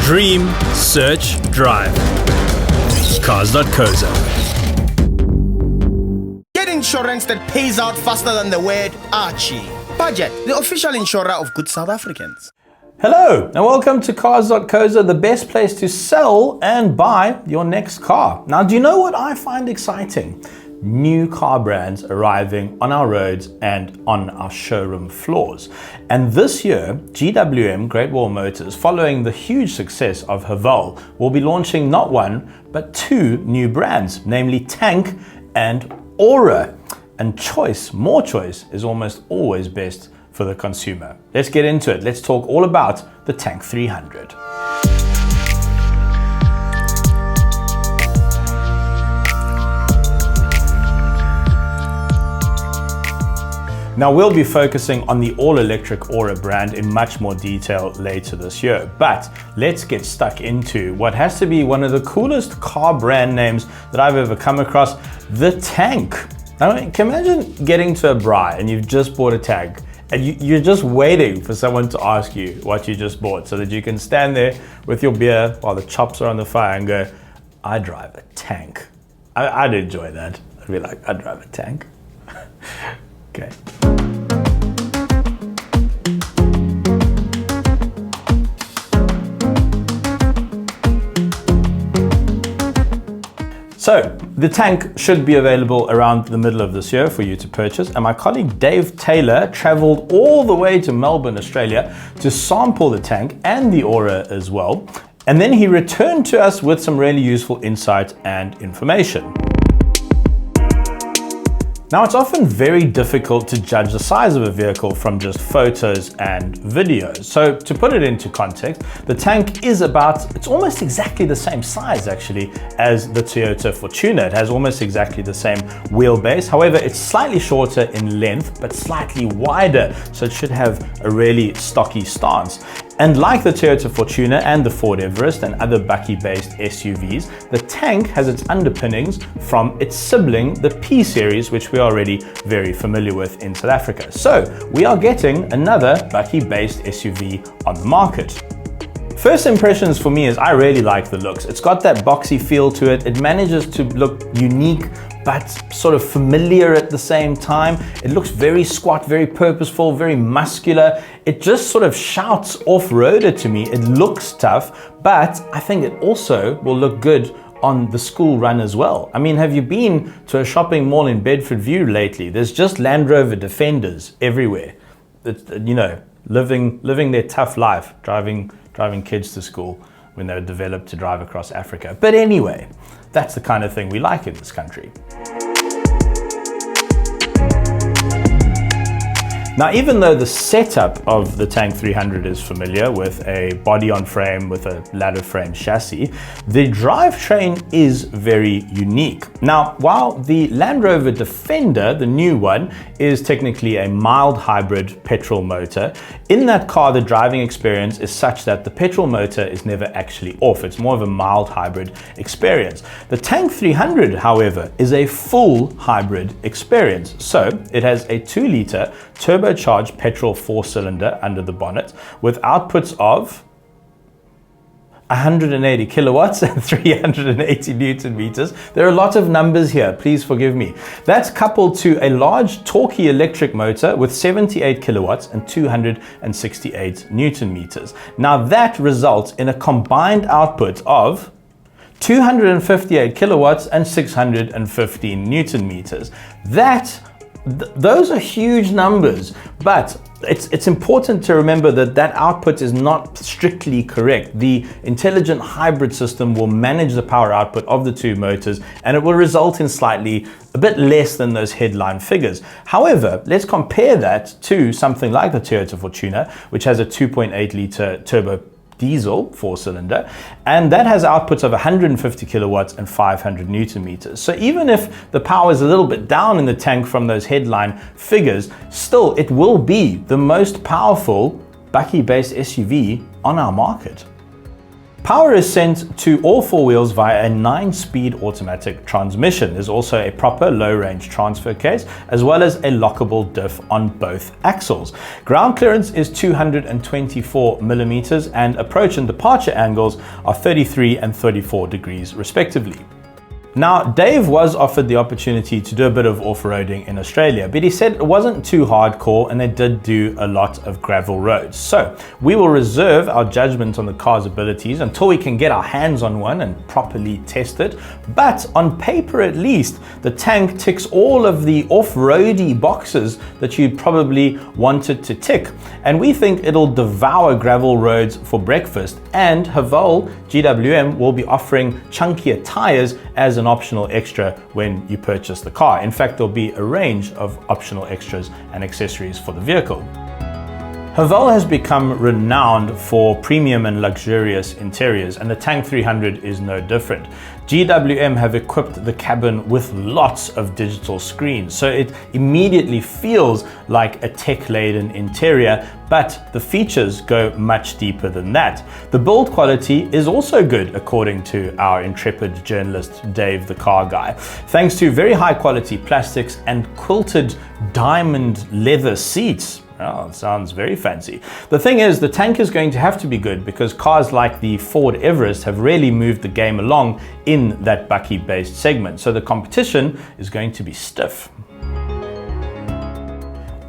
Dream, search, drive. Cars.co.za. Get insurance that pays out faster than the word Archie. Budget, the official insurer of good South Africans. Hello and welcome to Cars.co.za, the best place to sell and buy your next car. Now, do you know what I find exciting? New car brands arriving on our roads and on our showroom floors. And this year, GWM, Great Wall Motors, following the huge success of Haval, will be launching not one, but two new brands, namely Tank and Aura. And choice, more choice, is almost always best for the consumer. Let's get into it. Let's talk all about the Tank 300. Now, we'll be focusing on the all-electric Aura brand in much more detail later this year, but let's get stuck into what has to be one of the coolest car brand names that I've ever come across, the Tank. I mean, can you imagine getting to a braai and you've just bought a Tank and you're just waiting for someone to ask you what you just bought so that you can stand there with your beer while the chops are on the fire and go, I drive a Tank. I'd enjoy that. I'd be like, I drive a Tank. Okay. So, the Tank should be available around the middle of this year for you to purchase, and my colleague Dave Taylor traveled all the way to Melbourne, Australia to sample the Tank and the Aura as well, and then he returned to us with some really useful insight and information. Now, it's often very difficult to judge the size of a vehicle from just photos and videos. So to put it into context, the Tank is it's almost exactly the same size actually as the Toyota Fortuner. It has almost exactly the same wheelbase. However, it's slightly shorter in length, but slightly wider. So it should have a really stocky stance. And like the Toyota Fortuner and the Ford Everest and other bakkie-based SUVs, the Tank has its underpinnings from its sibling, the P Series, which we are already very familiar with in South Africa. So we are getting another bakkie-based SUV on the market. First impressions for me is I really like the looks. It's got that boxy feel to it. It manages to look unique, but sort of familiar at the same time. It looks very squat, very purposeful, very muscular. It just sort of shouts off-roader to me. It looks tough, but I think it also will look good on the school run as well. I mean, have you been to a shopping mall in Bedford View lately? There's just Land Rover Defenders everywhere. You know, living their tough life, driving kids to school when they were developed to drive across Africa. But anyway, that's the kind of thing we like in this country. Now, even though the setup of the Tank 300 is familiar with a body on frame with a ladder frame chassis, the drivetrain is very unique. Now, while the Land Rover Defender, the new one, is technically a mild hybrid petrol motor, in that car the driving experience is such that the petrol motor is never actually off. It's more of a mild hybrid experience. The Tank 300, however, is a full hybrid experience. So it has a 2-litre turbocharged petrol 4-cylinder under the bonnet with outputs of 180 kilowatts and 380 Newton meters. There are a lot of numbers here, please forgive me. That's coupled to a large torquey electric motor with 78 kilowatts and 268 Newton meters. Now that results in a combined output of 258 kilowatts and 615 Newton meters. Those are huge numbers, but it's important to remember that output is not strictly correct. The intelligent hybrid system will manage the power output of the two motors, and it will result in a bit less than those headline figures. However, let's compare that to something like the Toyota Fortuner, which has a 2.8-litre turbo diesel 4-cylinder, and that has outputs of 150 kilowatts and 500 Newton meters. So even if the power is a little bit down in the Tank from those headline figures, still it will be the most powerful bakkie-based SUV on our market. Power is sent to all four wheels via a 9-speed automatic transmission. There's also a proper low-range transfer case, as well as a lockable diff on both axles. Ground clearance is 224 millimeters, and approach and departure angles are 33 and 34 degrees respectively. Now, Dave was offered the opportunity to do a bit of off-roading in Australia, but he said it wasn't too hardcore and they did do a lot of gravel roads. So we will reserve our judgment on the car's abilities until we can get our hands on one and properly test it. But on paper at least, the tank ticks all of the off-roady boxes that you'd probably want it to tick. And we think it'll devour gravel roads for breakfast, and Haval GWM will be offering chunkier tires as an optional extra when you purchase the car. In fact, there'll be a range of optional extras and accessories for the vehicle. Haval has become renowned for premium and luxurious interiors, and the Tank 300 is no different. GWM have equipped the cabin with lots of digital screens, so it immediately feels like a tech-laden interior, but the features go much deeper than that. The build quality is also good, according to our intrepid journalist Dave the Car Guy, thanks to very high quality plastics and quilted diamond leather seats. Oh, it sounds very fancy. The thing is, the tank is going to have to be good because cars like the Ford Everest have really moved the game along in that bakkie-based segment, so the competition is going to be stiff.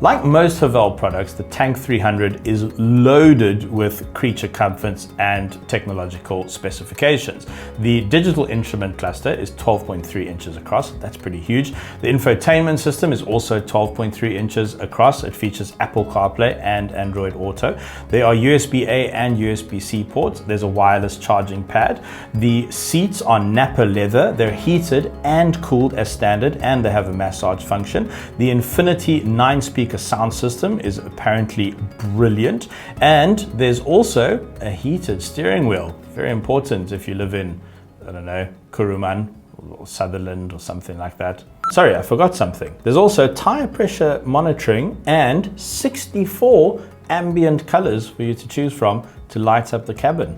Like most Haval products, the Tank 300 is loaded with creature comforts and technological specifications. The digital instrument cluster is 12.3 inches across. That's pretty huge. The infotainment system is also 12.3 inches across. It features Apple CarPlay and Android Auto. There are USB-A and USB-C ports. There's a wireless charging pad. The seats are Napa leather. They're heated and cooled as standard, and they have a massage function. The Infinity 9-speaker sound system is apparently brilliant, and there's also a heated steering wheel. Very important if you live in, I don't know, Kuruman or Sutherland or something like that. Sorry, I forgot something. There's also tire pressure monitoring and 64 ambient colors for you to choose from to light up the cabin,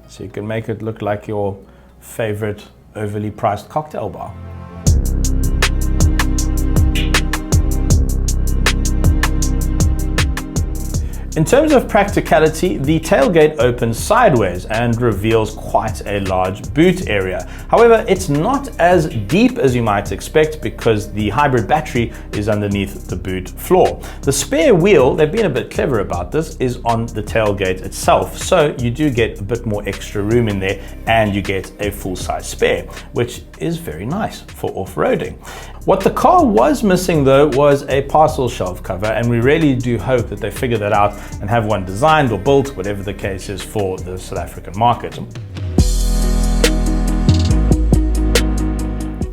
so you can make it look like your favorite overly priced cocktail bar. In terms of practicality, the tailgate opens sideways and reveals quite a large boot area. However, it's not as deep as you might expect because the hybrid battery is underneath the boot floor. The spare wheel, they've been a bit clever about this, is on the tailgate itself. So you do get a bit more extra room in there and you get a full-size spare, which is very nice for off-roading. What the car was missing though was a parcel shelf cover, and we really do hope that they figure that out and have one designed or built, whatever the case is, for the South African market.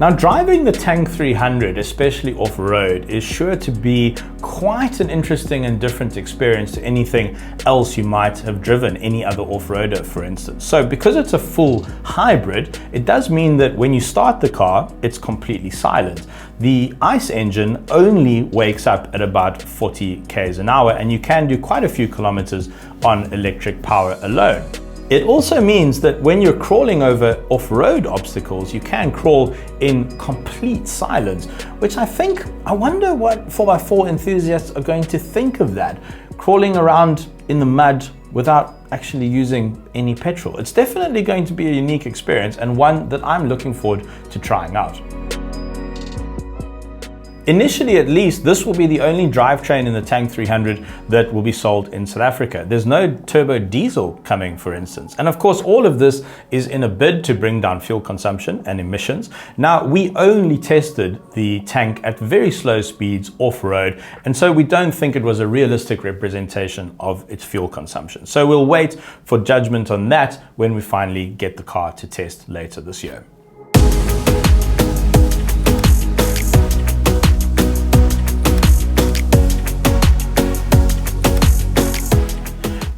Now, driving the Tank 300, especially off-road, is sure to be quite an interesting and different experience to anything else you might have driven, any other off-roader, for instance. So because it's a full hybrid, it does mean that when you start the car, it's completely silent. The ICE engine only wakes up at about 40 k's an hour, and you can do quite a few kilometers on electric power alone. It also means that when you're crawling over off-road obstacles, you can crawl in complete silence, which I wonder what 4x4 enthusiasts are going to think of that, crawling around in the mud without actually using any petrol. It's definitely going to be a unique experience, and one that I'm looking forward to trying out. Initially, at least, this will be the only drivetrain in the Tank 300 that will be sold in South Africa. There's no turbo diesel coming, for instance. And of course, all of this is in a bid to bring down fuel consumption and emissions. Now, we only tested the tank at very slow speeds off-road, and so we don't think it was a realistic representation of its fuel consumption. So we'll wait for judgment on that when we finally get the car to test later this year.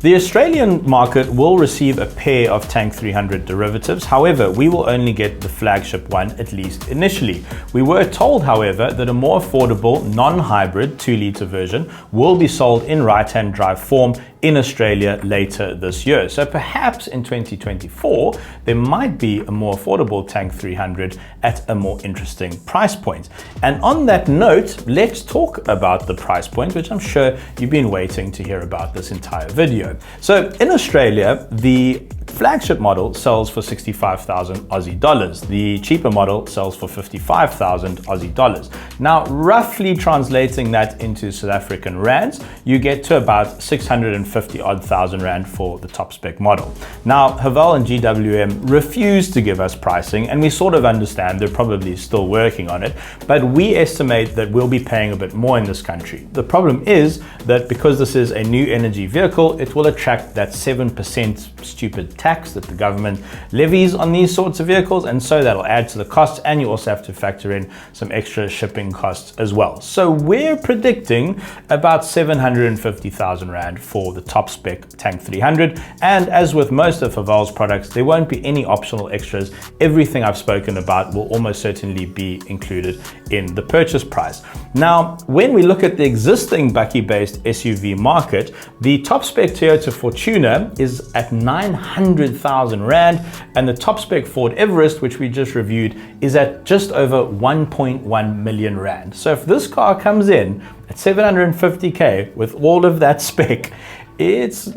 The Australian market will receive a pair of Tank 300 derivatives. However, we will only get the flagship one, at least initially. We were told, however, that a more affordable non-hybrid 2-litre version will be sold in right-hand drive form in Australia later this year. So perhaps in 2024, there might be a more affordable Tank 300 at a more interesting price point. And on that note, let's talk about the price point, which I'm sure you've been waiting to hear about this entire video. So in Australia, the flagship model sells for 65,000 Aussie dollars. The cheaper model sells for 55,000 Aussie dollars. Now, roughly translating that into South African rands, you get to about 650 odd thousand rand for the top spec model. Now, Haval and GWM refuse to give us pricing, and we sort of understand they're probably still working on it, but we estimate that we'll be paying a bit more in this country. The problem is that because this is a new energy vehicle, it will attract that 7% stupid tax that the government levies on these sorts of vehicles, and so that'll add to the cost, and you also have to factor in some extra shipping costs as well. So we're predicting about 750,000 rand for the top spec Tank 300, and as with most of Haval's products, there won't be any optional extras. Everything I've spoken about will almost certainly be included in the purchase price. Now, when we look at the existing bakkie-based SUV market, the top spec Toyota Fortuner is at 900,000 rand, and the top spec Ford Everest, which we just reviewed, is at just over 1.1 million rand. So if this car comes in at 750k with all of that spec, it's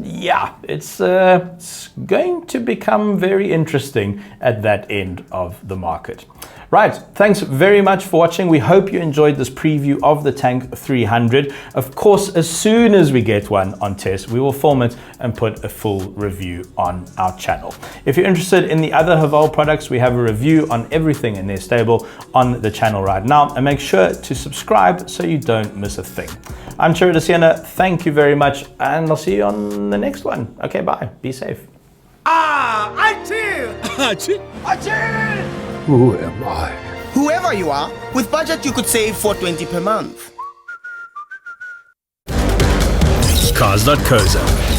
going to become very interesting at that end of the market. Right, thanks very much for watching. We hope you enjoyed this preview of the Tank 300. Of course, as soon as we get one on test, we will film it and put a full review on our channel. If you're interested in the other Haval products, we have a review on everything in their stable on the channel right now, and make sure to subscribe so you don't miss a thing. I'm Chiro Sienna, thank you very much, and I'll see you on the next one. Okay, bye, be safe. Who am I? Whoever you are, with budget you could save $420 per month. Cars.co.za.